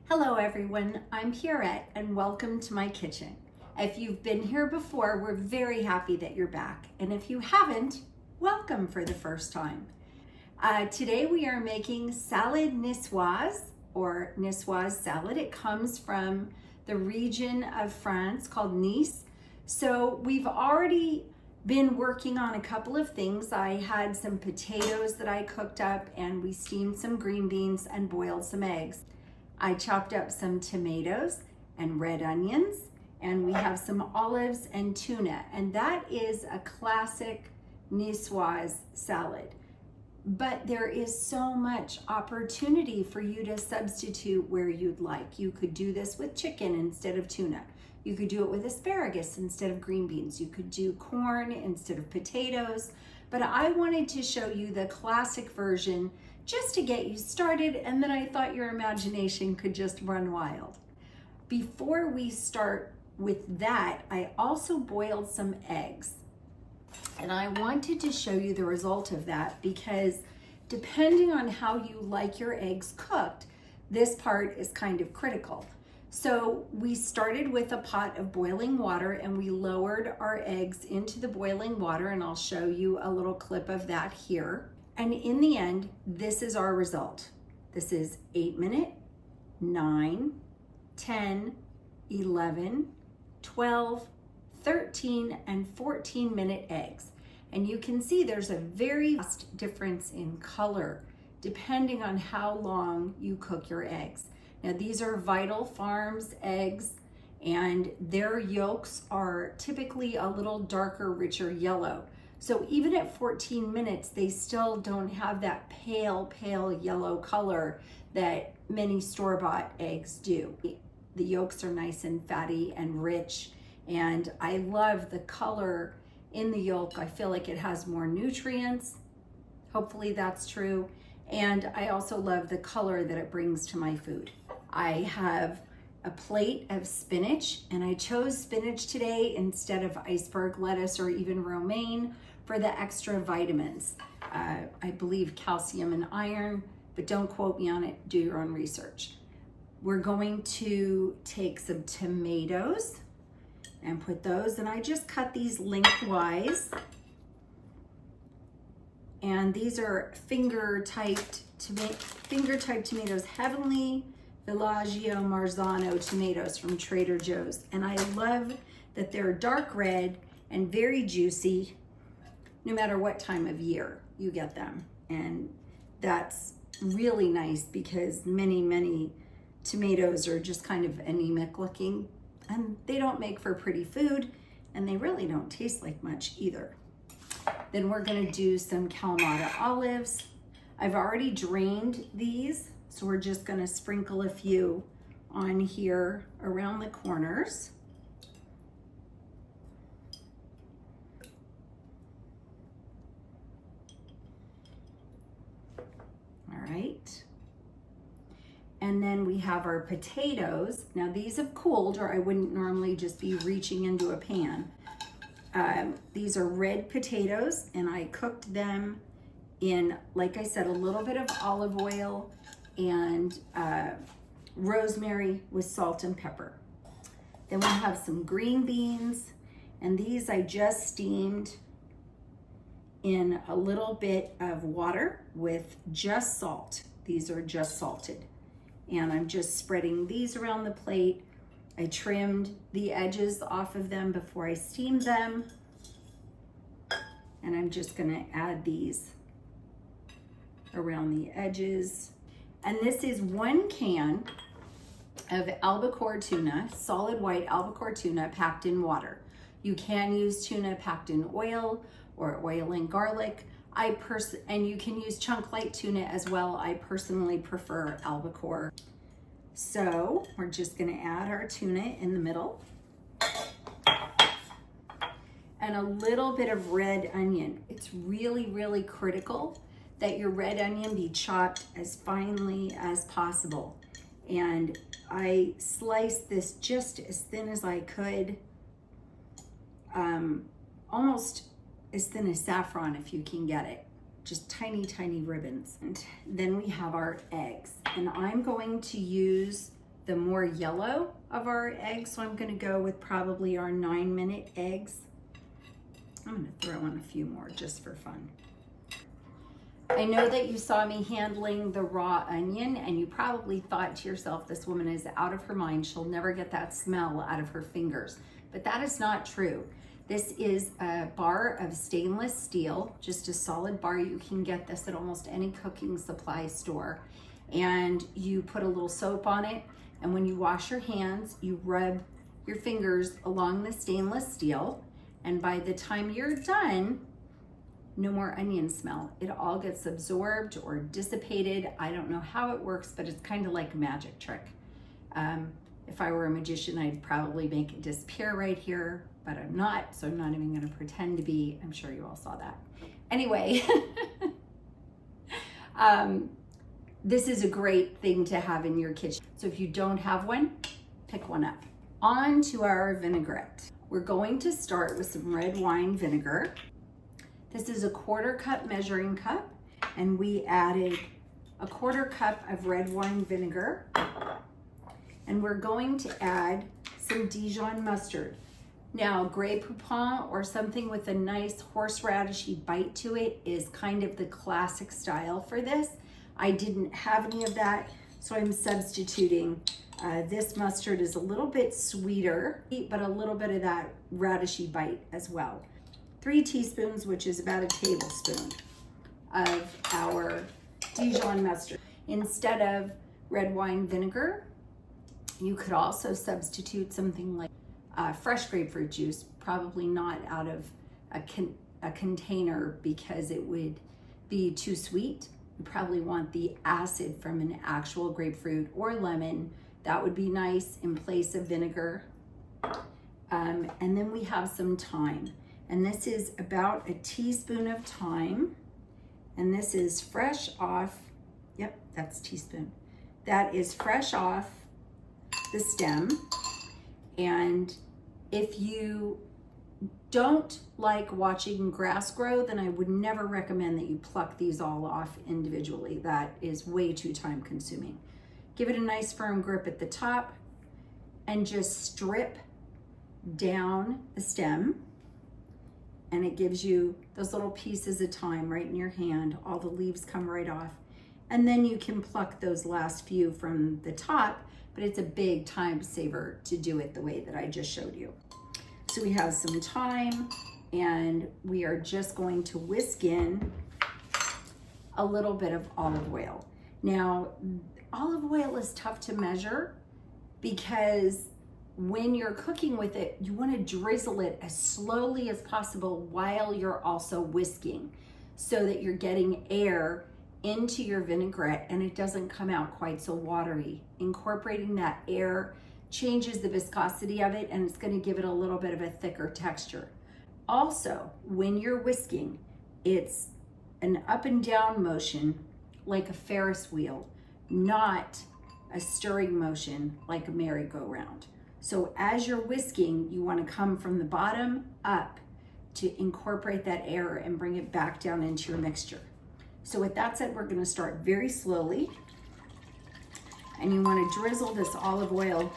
Hello everyone, I'm Pierrette and welcome to my kitchen. If you've been here before, we're very happy that you're back. And if you haven't, welcome for the first time. Today we are making salad niçoise or niçoise salad. It comes from the region of France called Nice. So we've already been working on a couple of things. I had some potatoes that I cooked up and we steamed some green beans and boiled some eggs. I chopped up some tomatoes and red onions, and we have some olives and tuna, and that is a classic niçoise salad. But there is so much opportunity for you to substitute where you'd like. You could do this with chicken instead of tuna. You could do it with asparagus instead of green beans. You could do corn instead of potatoes. But I wanted to show you the classic version just to get you started, and then I thought your imagination could just run wild. Before we start with that, I also boiled some eggs. And I wanted to show you the result of that because depending on how you like your eggs cooked, this part is kind of critical. So we started with a pot of boiling water and we lowered our eggs into the boiling water, and I'll show you a little clip of that here. And in the end, this is our result. This is 8-minute, 9, 10, 11, 12, 13, and 14-minute eggs. And you can see there's a very vast difference in color depending on how long you cook your eggs. Now these are Vital Farms eggs, and their yolks are typically a little darker, richer yellow. So even at 14 minutes, they still don't have that pale yellow color that many store-bought eggs do. The yolks are nice and fatty and rich, and I love the color in the yolk. I feel like it has more nutrients. Hopefully that's true. And I also love the color that it brings to my food. I have a plate of spinach, and I chose spinach today instead of iceberg lettuce or even romaine for the extra vitamins. I believe calcium and iron, but don't quote me on it, do your own research. We're going to take some tomatoes and put those, and I just cut these lengthwise. And these are finger-typed tomatoes, Heavenly Villaggio Marzano tomatoes from Trader Joe's. And I love that they're dark red and very juicy, no matter what time of year you get them. And that's really nice because many tomatoes are just kind of anemic looking, and they don't make for pretty food, and they really don't taste like much either. Then we're gonna do some Kalamata olives. I've already drained these, so we're just gonna sprinkle a few on here around the corners. All right. And then we have our potatoes. Now these have cooled, or I wouldn't normally just be reaching into a pan. These are red potatoes, and I cooked them in, like I said, a little bit of olive oil and rosemary with salt and pepper. Then we have some green beans, and these I just steamed in a little bit of water with just salt. These are just salted. And I'm just spreading these around the plate. I trimmed the edges off of them before I steamed them. And I'm just gonna add these around the edges. And this is 1 can of albacore tuna, solid white albacore tuna packed in water. You can use tuna packed in oil or oil and garlic. And you can use chunk light tuna as well. I personally prefer albacore. So we're just gonna add our tuna in the middle. And a little bit of red onion. It's really critical that your red onion be chopped as finely as possible. And I sliced this just as thin as I could, almost as thin as saffron if you can get it. Just tiny ribbons. And then we have our eggs. And I'm going to use the more yellow of our eggs. So I'm gonna go with probably our 9-minute eggs. I'm gonna throw in a few more just for fun. I know that you saw me handling the raw onion and you probably thought to yourself, this woman is out of her mind. She'll never get that smell out of her fingers. But that is not true. This is a bar of stainless steel, just a solid bar. You can get this at almost any cooking supply store. And you put a little soap on it. And when you wash your hands, you rub your fingers along the stainless steel. And by the time you're done, no more onion smell. It all gets absorbed or dissipated. I don't know how it works, but it's kind of like a magic trick. If I were a magician, I'd probably make it disappear right here, but I'm not, so I'm not even gonna pretend to be. I'm sure you all saw that. Anyway, this is a great thing to have in your kitchen. So if you don't have one, pick one up. On to our vinaigrette. We're going to start with some red wine vinegar. This is a 1/4 cup measuring cup, and we added a 1/4 cup of red wine vinegar. And we're going to add some Dijon mustard. Now, Grey Poupon or something with a nice horseradishy bite to it is kind of the classic style for this. I didn't have any of that, so I'm substituting. This mustard is a little bit sweeter, but a little bit of that radishy bite as well. 3 teaspoons, which is about a tablespoon of our Dijon mustard. Instead of red wine vinegar, you could also substitute something like fresh grapefruit juice, probably not out of a container because it would be too sweet. You probably want the acid from an actual grapefruit or lemon. That would be nice in place of vinegar. And then we have some thyme. And this is about a teaspoon of thyme. And this is fresh off, yep, that's a teaspoon. That is fresh off the stem. And if you don't like watching grass grow, then I would never recommend that you pluck these all off individually. That is way too time consuming. Give it a nice firm grip at the top and just strip down the stem. And it gives you those little pieces of thyme right in your hand. All the leaves come right off. And then you can pluck those last few from the top, but it's a big time saver to do it the way that I just showed you. So we have some thyme, and we are just going to whisk in a little bit of olive oil. Now, olive oil is tough to measure because when you're cooking with it, you want to drizzle it as slowly as possible while you're also whisking so that you're getting air into your vinaigrette and it doesn't come out quite so watery. Incorporating that air changes the viscosity of it, and it's going to give it a little bit of a thicker texture. Also, when you're whisking, it's an up and down motion like a Ferris wheel, not a stirring motion like a merry-go-round. So as you're whisking, you want to come from the bottom up to incorporate that air and bring it back down into your mixture. So with that said, we're going to start very slowly, and you want to drizzle this olive oil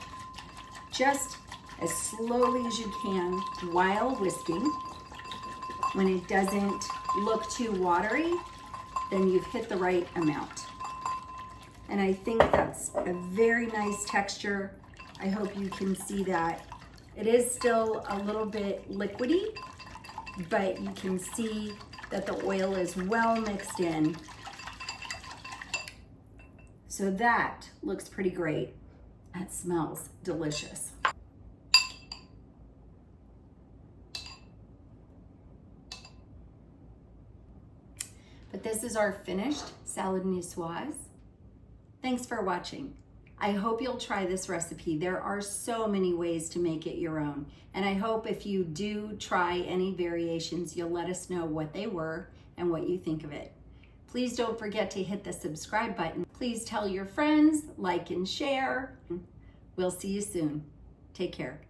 just as slowly as you can while whisking. When it doesn't look too watery, then you've hit the right amount. And I think that's a very nice texture. I hope you can see that. It is still a little bit liquidy, but you can see that the oil is well mixed in. So that looks pretty great. That smells delicious. But this is our finished salad niçoise. Thanks for watching. I hope you'll try this recipe. There are so many ways to make it your own. And I hope if you do try any variations, you'll let us know what they were and what you think of it. Please don't forget to hit the subscribe button. Please tell your friends, like and share. We'll see you soon. Take care.